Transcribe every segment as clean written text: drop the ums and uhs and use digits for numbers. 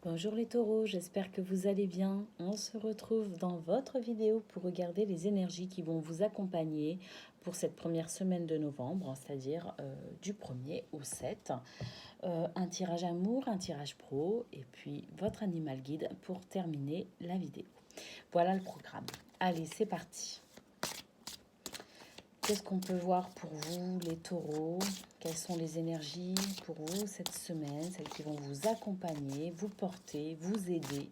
Bonjour les taureaux, j'espère que vous allez bien. On se retrouve dans votre vidéo pour regarder les énergies qui vont vous accompagner pour cette première semaine de novembre, c'est-à-dire du 1er au 7. Un tirage amour, un tirage pro et puis votre animal guide pour terminer la vidéo. Voilà le programme. Allez, c'est parti. Qu'est-ce qu'on peut voir pour vous, les taureaux? Quelles sont les énergies pour vous cette semaine? Celles qui vont vous accompagner, vous porter, vous aider.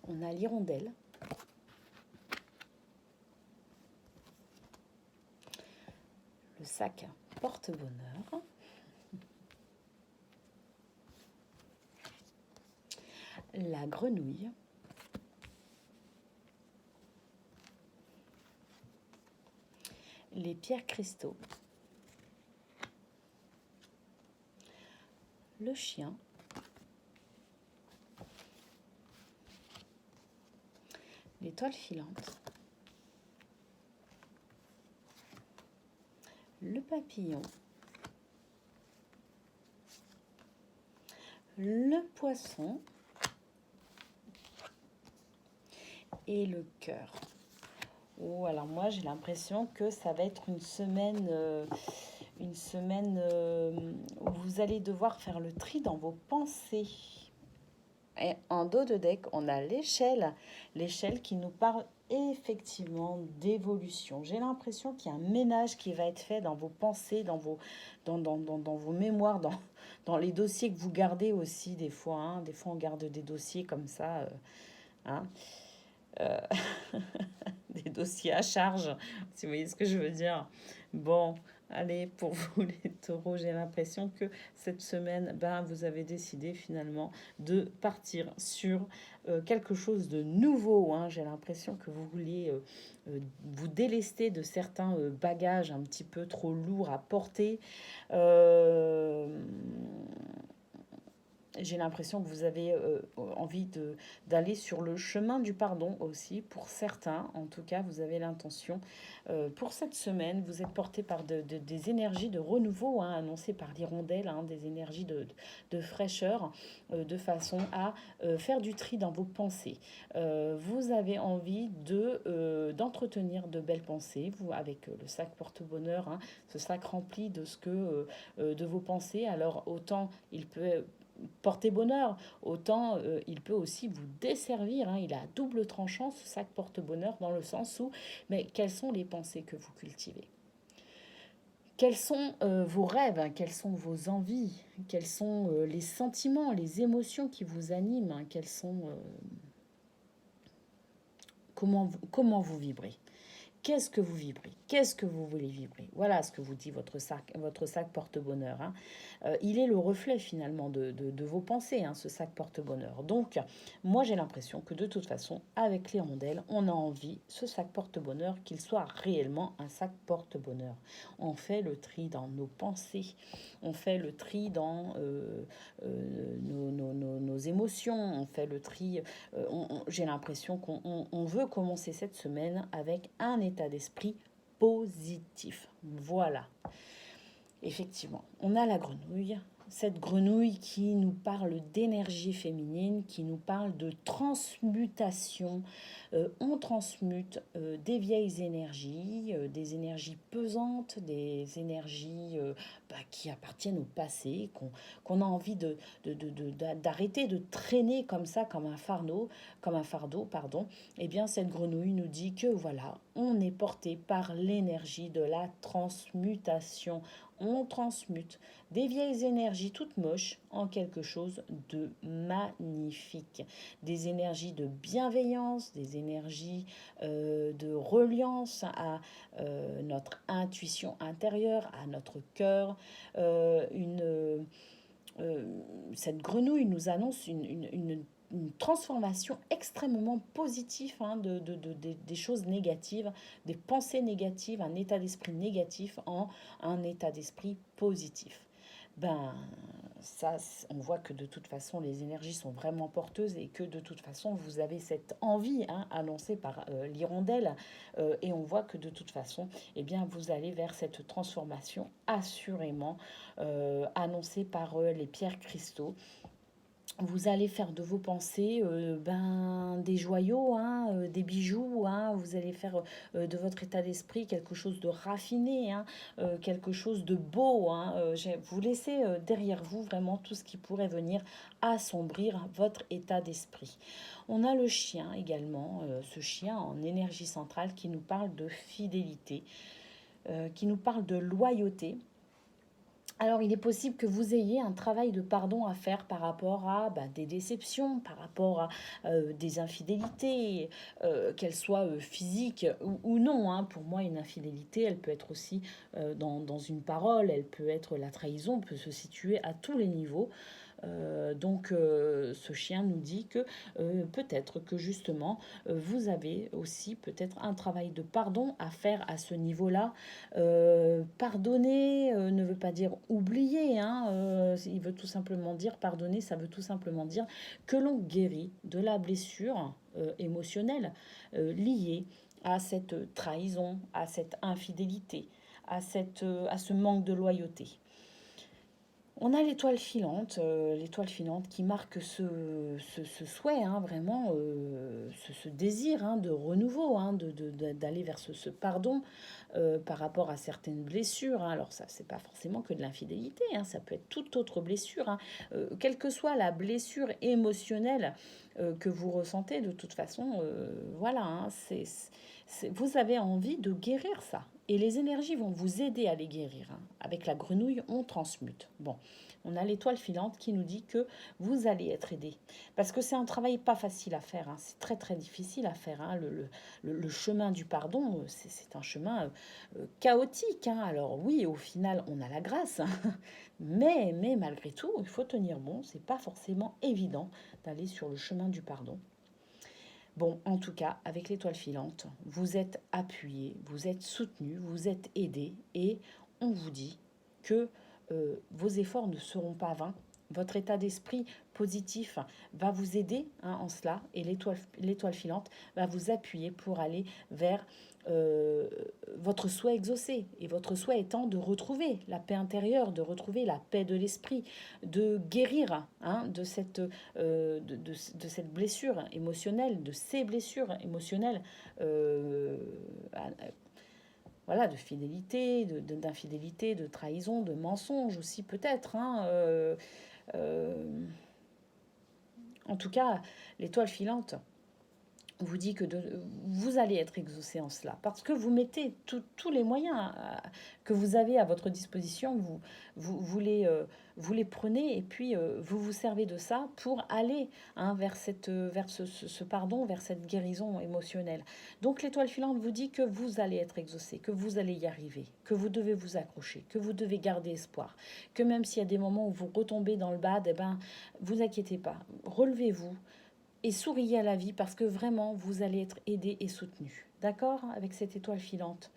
On a l'hirondelle. Le sac porte-bonheur. La grenouille. Les pierres cristaux. Le chien. L'étoile filante. Le papillon. Le poisson. Et le cœur. Oh, alors moi j'ai l'impression que ça va être une semaine où vous allez devoir faire le tri dans vos pensées. Et en dos de deck, on a l'échelle qui nous parle effectivement d'évolution. J'ai l'impression qu'il y a un ménage qui va être fait dans vos pensées, dans vos mémoires, dans les dossiers que vous gardez aussi des fois. Hein. Des fois, on garde des dossiers comme ça. Hein. Euh, des dossiers à charge, si vous voyez ce que je veux dire. Bon, allez, pour vous les taureaux, j'ai l'impression que cette semaine, vous avez décidé finalement de partir sur quelque chose de nouveau. Hein. J'ai l'impression que vous vouliez vous délester de certains bagages un petit peu trop lourds à porter. J'ai l'impression que vous avez envie d'aller sur le chemin du pardon aussi, pour certains. En tout cas, vous avez l'intention. Pour cette semaine, vous êtes porté par des énergies de renouveau, hein, annoncées par l'hirondelle, hein, des énergies de fraîcheur, de façon à faire du tri dans vos pensées. Vous avez envie d'entretenir de belles pensées, vous, avec le sac porte-bonheur, hein, ce sac rempli de vos pensées. Alors, autant il peut porter bonheur, autant il peut aussi vous desservir. Hein. Il a double tranchant, ce sac porte-bonheur, dans le sens où, mais quelles sont les pensées que vous cultivez? Quels sont vos rêves? Hein? Quelles sont vos envies? Quels sont les sentiments, les émotions qui vous animent? Hein? Quels sont, comment vous vibrez? Qu'est-ce que vous vibrez? Qu'est-ce que vous voulez vibrer? Voilà ce que vous dit votre sac porte-bonheur. Hein. Il est le reflet finalement de vos pensées, hein, ce sac porte-bonheur. Donc, moi j'ai l'impression que de toute façon, avec les rondelles, on a envie, ce sac porte-bonheur, qu'il soit réellement un sac porte-bonheur. On fait le tri dans nos pensées, on fait le tri dans nos émotions, on fait le tri. J'ai l'impression qu'on veut commencer cette semaine avec un état d'esprit positif. Voilà. Effectivement, on a la grenouille. Cette grenouille qui nous parle d'énergie féminine, qui nous parle de transmutation. On transmute des vieilles énergies, des énergies pesantes, des énergies qui appartiennent au passé, qu'on a envie d'arrêter de traîner comme ça, comme un fardeau, pardon. Eh bien, cette grenouille nous dit que voilà, on est porté par l'énergie de la transmutation. On transmute des vieilles énergies toutes moches en quelque chose de magnifique. Des énergies de bienveillance, des énergies de reliance à notre intuition intérieure, à notre cœur. Cette grenouille nous annonce une transformation extrêmement positive, hein, des choses négatives, des pensées négatives, un état d'esprit négatif en un état d'esprit positif. ben ça, on voit que de toute façon, les énergies sont vraiment porteuses et que de toute façon, vous avez cette envie annoncée par l'hirondelle. Et on voit que de toute façon, eh bien, vous allez vers cette transformation assurément annoncée par les pierres cristaux. Vous allez faire de vos pensées des joyaux, des bijoux. Vous allez faire de votre état d'esprit quelque chose de raffiné, quelque chose de beau. Vous laissez derrière vous vraiment tout ce qui pourrait venir assombrir votre état d'esprit. On a le chien également, ce chien en énergie centrale qui nous parle de fidélité, qui nous parle de loyauté. Alors, il est possible que vous ayez un travail de pardon à faire par rapport à des déceptions, par rapport à des infidélités, qu'elles soient physiques ou non. Pour moi, une infidélité, elle peut être aussi dans une parole, elle peut être la trahison, peut se situer à tous les niveaux. Donc ce chien nous dit que peut-être que justement vous avez aussi peut-être un travail de pardon à faire à ce niveau-là. Pardonner ne veut pas dire oublier, il veut tout simplement dire pardonner, ça veut tout simplement dire que l'on guérit de la blessure émotionnelle liée à cette trahison, à cette infidélité, à ce manque de loyauté. On a l'étoile filante qui marque ce souhait, vraiment, ce désir de renouveau, d'aller vers ce pardon par rapport à certaines blessures. Alors ça, c'est pas forcément que de l'infidélité, ça peut être toute autre blessure. Quelle que soit la blessure émotionnelle que vous ressentez, de toute façon, voilà, vous avez envie de guérir ça. Et les énergies vont vous aider à les guérir. Avec la grenouille, on transmute. Bon, on a l'étoile filante qui nous dit que vous allez être aidé. Parce que c'est un travail pas facile à faire. C'est très très difficile à faire. Le chemin du pardon, c'est un chemin chaotique. Alors oui, au final, on a la grâce. Mais malgré tout, il faut tenir bon. C'est pas forcément évident d'aller sur le chemin du pardon. Bon, en tout cas, avec l'étoile filante, vous êtes appuyé, vous êtes soutenu, vous êtes aidé et on vous dit que vos efforts ne seront pas vains. Votre état d'esprit positif va vous aider en cela et l'étoile filante va vous appuyer pour aller vers votre souhait exaucé. Et votre souhait étant de retrouver la paix intérieure, de retrouver la paix de l'esprit, de guérir de cette blessure émotionnelle, de ces blessures émotionnelles. Voilà, de fidélité, d'infidélité, de trahison, de mensonge aussi peut-être. En tout cas, l'étoile filante vous dit que vous allez être exaucé en cela, parce que vous mettez tous les moyens que vous avez à votre disposition, vous les prenez et puis vous vous servez de ça pour aller vers ce pardon, vers cette guérison émotionnelle. Donc l'étoile filante vous dit que vous allez être exaucé, que vous allez y arriver, que vous devez vous accrocher, que vous devez garder espoir, que même s'il y a des moments où vous retombez dans le bad, vous inquiétez pas, relevez-vous, et souriez à la vie parce que vraiment, vous allez être aidé et soutenu. D'accord? Avec cette étoile filante.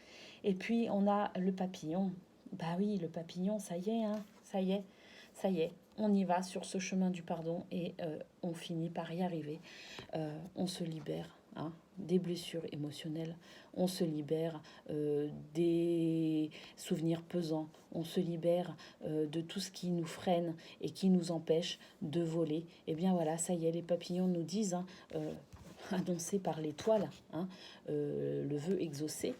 Et puis, on a le papillon. Bah oui, le papillon, ça y est, ça y est, ça y est. On y va sur ce chemin du pardon et on finit par y arriver. On se libère des blessures émotionnelles, on se libère des souvenirs pesants, on se libère de tout ce qui nous freine et qui nous empêche de voler. Et bien voilà, ça y est, les papillons nous disent, annoncé par l'étoile, le vœu exaucé,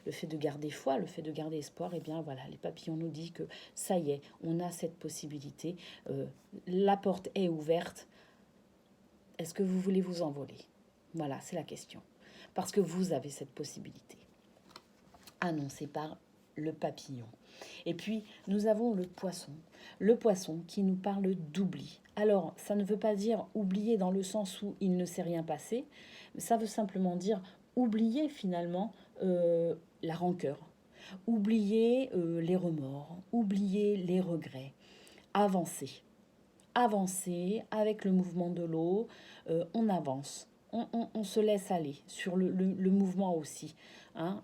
le fait de garder foi, le fait de garder espoir, et bien voilà, les papillons nous disent que ça y est, on a cette possibilité, la porte est ouverte. Est-ce que vous voulez vous envoler? Voilà, c'est la question. Parce que vous avez cette possibilité, annoncée par le papillon. Et puis, nous avons le poisson qui nous parle d'oubli. Alors, ça ne veut pas dire oublier dans le sens où il ne s'est rien passé, ça veut simplement dire oublier finalement la rancœur, oublier les remords, oublier les regrets, avancer. Avancer avec le mouvement de l'eau, on avance. on se laisse aller sur le mouvement aussi. Hein,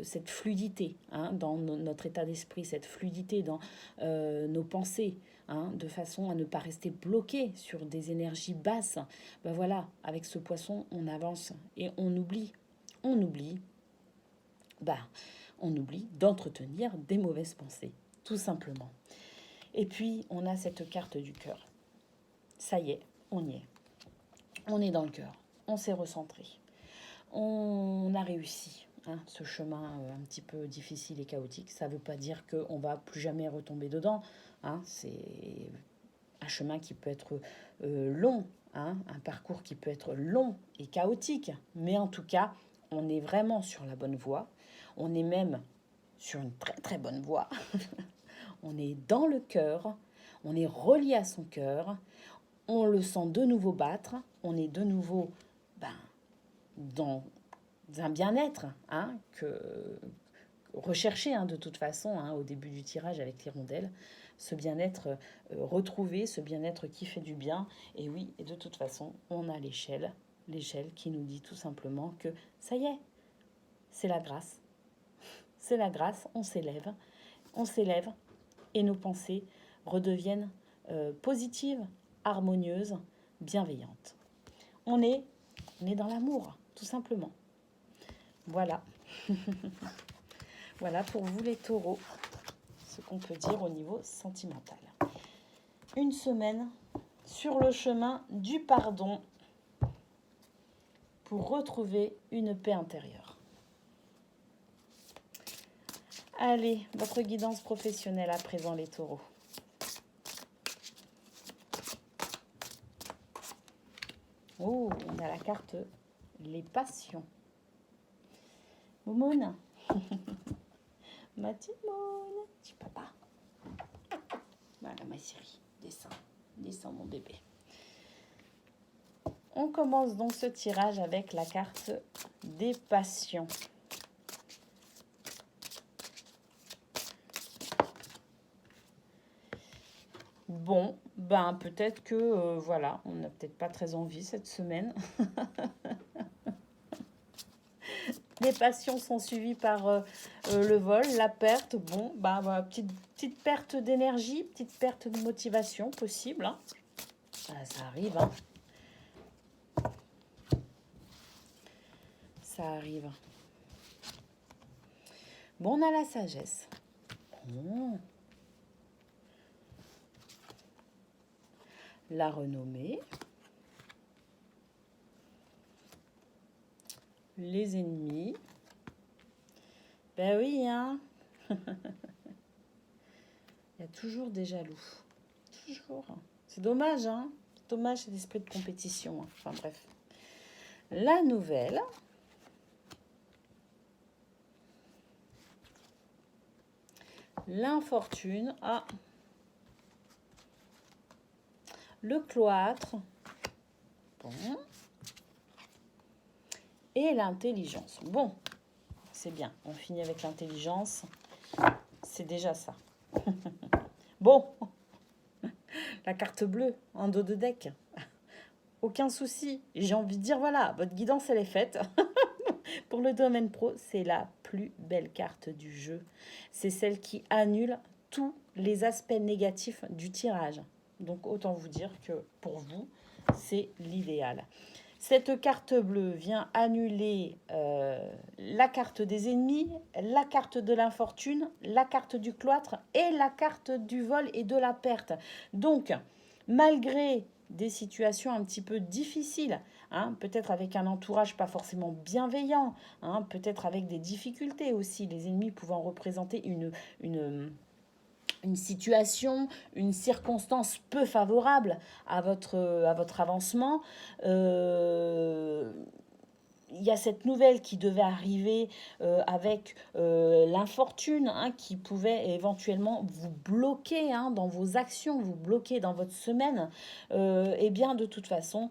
cette fluidité hein, dans notre état d'esprit, cette fluidité dans nos pensées, hein, de façon à ne pas rester bloqué sur des énergies basses. Ben voilà, avec ce poisson, on avance et on oublie, ben, on oublie d'entretenir des mauvaises pensées, tout simplement. Et puis, on a cette carte du cœur. Ça y est, on y est. On est dans le cœur, on s'est recentré. On a réussi hein, ce chemin un petit peu difficile et chaotique. Ça ne veut pas dire qu'on ne va plus jamais retomber dedans. Hein. C'est un chemin qui peut être long, hein, un parcours qui peut être long et chaotique. Mais en tout cas, on est vraiment sur la bonne voie. On est même sur une très très bonne voie. On est dans le cœur, on est relié à son cœur, on le sent de nouveau battre, on est de nouveau dans un bien-être hein, que recherché hein, de toute façon hein, au début du tirage avec l'hirondelle, ce bien-être retrouvé, ce bien-être qui fait du bien. Et oui, et de toute façon, on a l'échelle qui nous dit tout simplement que ça y est, c'est la grâce. C'est la grâce, on s'élève et nos pensées redeviennent positives, harmonieuses, bienveillantes. On est dans l'amour, tout simplement. Voilà. Voilà pour vous les taureaux, ce qu'on peut dire au niveau sentimental. Une semaine sur le chemin du pardon pour retrouver une paix intérieure. Allez, votre guidance professionnelle à présent les taureaux. Oh, on a la carte les passions. Moumoune. Ma Timoune. Petit papa. Voilà ma chérie. Descends mon bébé. On commence donc ce tirage avec la carte des passions. Bon, ben peut-être que, voilà, on n'a peut-être pas très envie cette semaine. Les passions sont suivies par le vol, la perte. Bon, ben voilà, petite perte d'énergie, petite perte de motivation possible. Hein. Ça arrive, hein. Ça arrive. Bon, on a la sagesse. Bon. La renommée. Les ennemis. Ben oui, hein. Il y a toujours des jaloux. Toujours. C'est dommage, hein. C'est dommage cet esprit de compétition. Hein. Enfin bref. La nouvelle. L'infortune. Ah. Le cloître. Bon. Et l'intelligence. Bon, c'est bien. On finit avec l'intelligence. C'est déjà ça. Bon. La carte bleue en dos de deck. Aucun souci. J'ai envie de dire, voilà, votre guidance, elle est faite. Pour le domaine pro, c'est la plus belle carte du jeu. C'est celle qui annule tous les aspects négatifs du tirage. Donc, autant vous dire que pour vous, c'est l'idéal. Cette carte bleue vient annuler la carte des ennemis, la carte de l'infortune, la carte du cloître et la carte du vol et de la perte. Donc, malgré des situations un petit peu difficiles, hein, peut-être avec un entourage pas forcément bienveillant, hein, peut-être avec des difficultés aussi, les ennemis pouvant représenter une situation, une circonstance peu favorable à votre avancement. Il y a cette nouvelle qui devait arriver avec l'infortune hein, qui pouvait éventuellement vous bloquer hein, dans vos actions, vous bloquer dans votre semaine. Eh bien, de toute façon,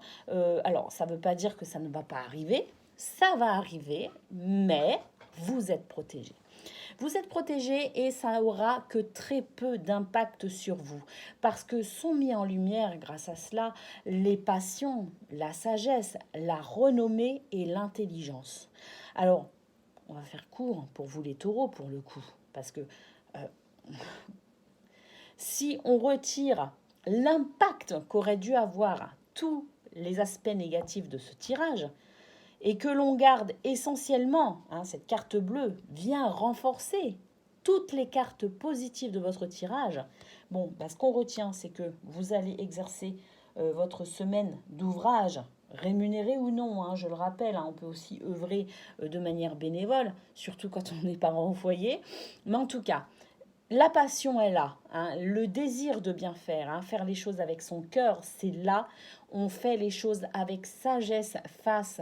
alors ça ne veut pas dire que ça ne va pas arriver, ça va arriver, mais vous êtes protégé. Vous êtes protégé et ça aura que très peu d'impact sur vous parce que sont mis en lumière grâce à cela les passions, la sagesse, la renommée et l'intelligence. Alors, on va faire court pour vous les taureaux pour le coup parce que si on retire l'impact qu'aurait dû avoir tous les aspects négatifs de ce tirage, et que l'on garde essentiellement, cette carte bleue vient renforcer toutes les cartes positives de votre tirage. Bon, ce qu'on retient, c'est que vous allez exercer votre semaine d'ouvrage, rémunéré ou non, je le rappelle, on peut aussi œuvrer de manière bénévole, surtout quand on est parent au foyer. Mais en tout cas, la passion est là, le désir de bien faire, faire les choses avec son cœur, c'est là. On fait les choses avec sagesse face,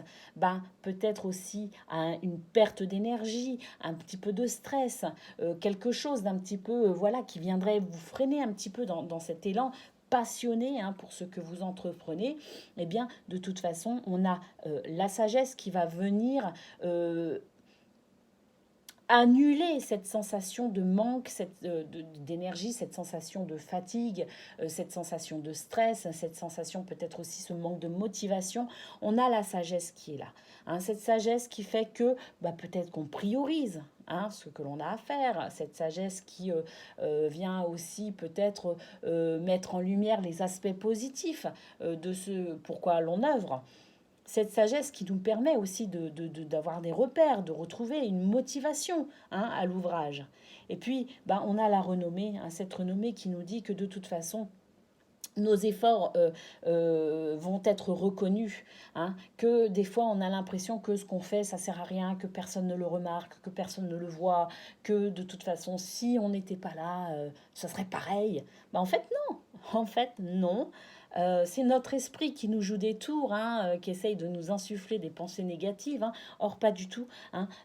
peut-être aussi à une perte d'énergie, un petit peu de stress, quelque chose d'un petit peu, qui viendrait vous freiner un petit peu dans cet élan passionné pour ce que vous entreprenez. Eh bien, de toute façon, on a la sagesse qui va venir annuler cette sensation de manque d'énergie, cette sensation de fatigue, cette sensation de stress, cette sensation peut-être aussi ce manque de motivation. On a la sagesse qui est là. Cette sagesse qui fait que peut-être qu'on priorise ce que l'on a à faire. Cette sagesse qui vient aussi peut-être mettre en lumière les aspects positifs de ce pourquoi l'on œuvre. Cette sagesse qui nous permet aussi d'avoir des repères, de retrouver une motivation à l'ouvrage. Et puis, on a la renommée, cette renommée qui nous dit que de toute façon, nos efforts vont être reconnus, que des fois on a l'impression que ce qu'on fait ça sert à rien, que personne ne le remarque, que personne ne le voit, que de toute façon si on n'était pas là, ça serait pareil. En fait non. C'est notre esprit qui nous joue des tours, qui essaye de nous insuffler des pensées négatives. Or, pas du tout.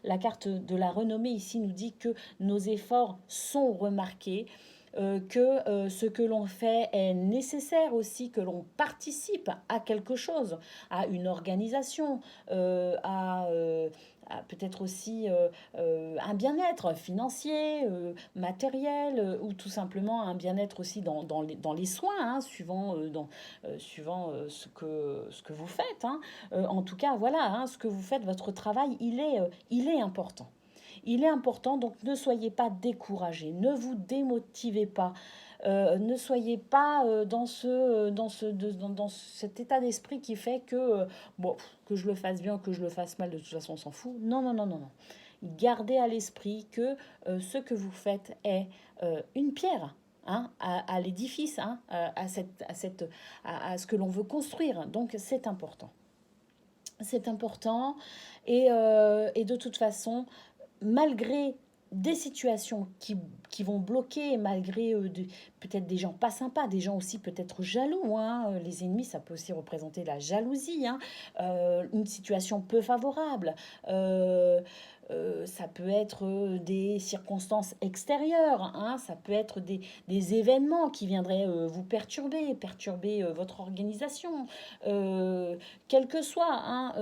La carte de la renommée ici nous dit que nos efforts sont remarqués, que ce que l'on fait est nécessaire aussi, que l'on participe à quelque chose, à une organisation, à peut-être aussi un bien-être financier, matériel, ou tout simplement un bien-être aussi dans les soins, suivant ce que vous faites. En tout cas, voilà, ce que vous faites, votre travail, il est important. Il est important, donc ne soyez pas découragés, ne vous démotivez pas, ne soyez pas dans cet état d'esprit qui fait que, que je le fasse bien, que je le fasse mal, de toute façon on s'en fout. Non, non, non, non, non. Gardez à l'esprit que ce que vous faites est une pierre à l'édifice, à ce que l'on veut construire. Donc c'est important. C'est important et de toute façon, malgré des situations qui vont bloquer, malgré peut-être des gens pas sympas, des gens aussi peut-être jaloux. Les ennemis, ça peut aussi représenter la jalousie. Une situation peu favorable. Ça peut être des circonstances extérieures. Ça peut être des événements qui viendraient vous perturber votre organisation. Quel que soit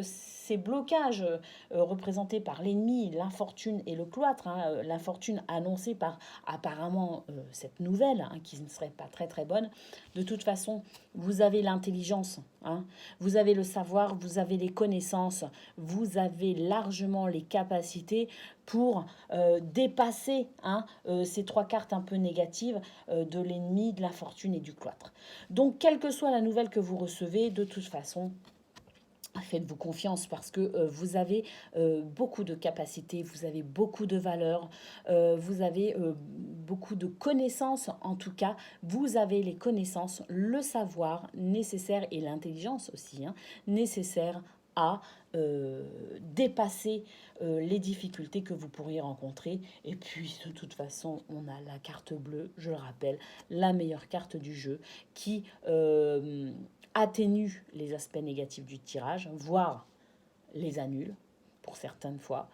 ces blocages représentés par l'ennemi, l'infortune et le cloître. L'infortune annoncée par apparemment cette nouvelle, qui ne serait pas très très bonne. De toute façon, vous avez l'intelligence, vous avez le savoir, vous avez les connaissances, vous avez largement les capacités pour dépasser ces trois cartes un peu négatives de l'ennemi, de l'infortune et du cloître. Donc, quelle que soit la nouvelle que vous recevez, de toute façon, faites-vous confiance parce que vous avez beaucoup de capacités, vous avez beaucoup de valeurs, vous avez beaucoup de connaissances. En tout cas, vous avez les connaissances, le savoir nécessaire et l'intelligence aussi nécessaire à dépasser les difficultés que vous pourriez rencontrer. Et puis, de toute façon, on a la carte bleue, je le rappelle, la meilleure carte du jeu qui atténue les aspects négatifs du tirage, voire les annule pour certaines fois,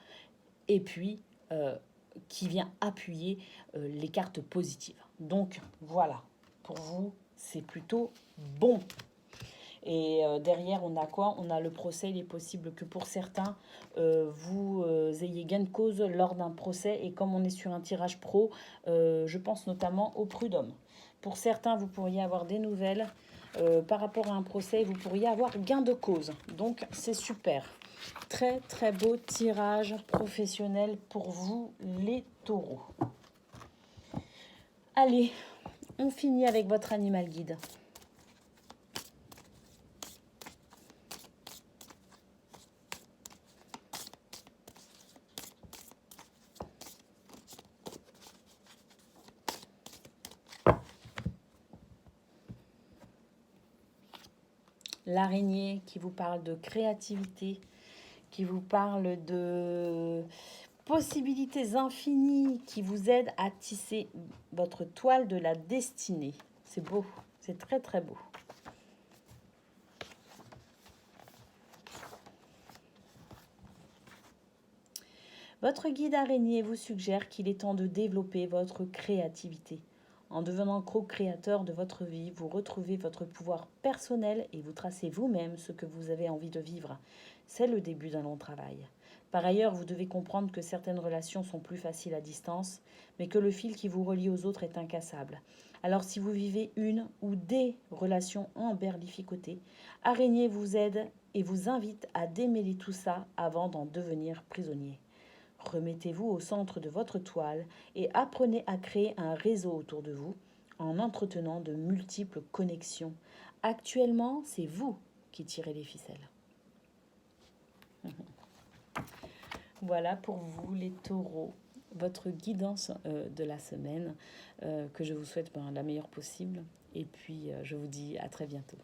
et puis qui vient appuyer les cartes positives. Donc voilà, pour vous, c'est plutôt bon. Et derrière, on a quoi? On a le procès. Il est possible que pour certains, vous ayez gain de cause lors d'un procès. Et comme on est sur un tirage pro, je pense notamment au prud'homme. Pour certains, vous pourriez avoir des nouvelles par rapport à un procès. Vous pourriez avoir gain de cause. Donc, c'est super. Très, très beau tirage professionnel pour vous, les taureaux. Allez, on finit avec votre animal guide. L'araignée qui vous parle de créativité, qui vous parle de possibilités infinies, qui vous aide à tisser votre toile de la destinée. C'est beau, c'est très très beau. Votre guide araignée vous suggère qu'il est temps de développer votre créativité. En devenant co-créateur de votre vie, vous retrouvez votre pouvoir personnel et vous tracez vous-même ce que vous avez envie de vivre. C'est le début d'un long travail. Par ailleurs, vous devez comprendre que certaines relations sont plus faciles à distance, mais que le fil qui vous relie aux autres est incassable. Alors si vous vivez une ou des relations emberlificotées, Araignée vous aide et vous invite à démêler tout ça avant d'en devenir prisonnier. Remettez-vous au centre de votre toile et apprenez à créer un réseau autour de vous en entretenant de multiples connexions. Actuellement, c'est vous qui tirez les ficelles. Voilà pour vous les taureaux, votre guidance de la semaine, que je vous souhaite la meilleure possible. Et puis, je vous dis à très bientôt.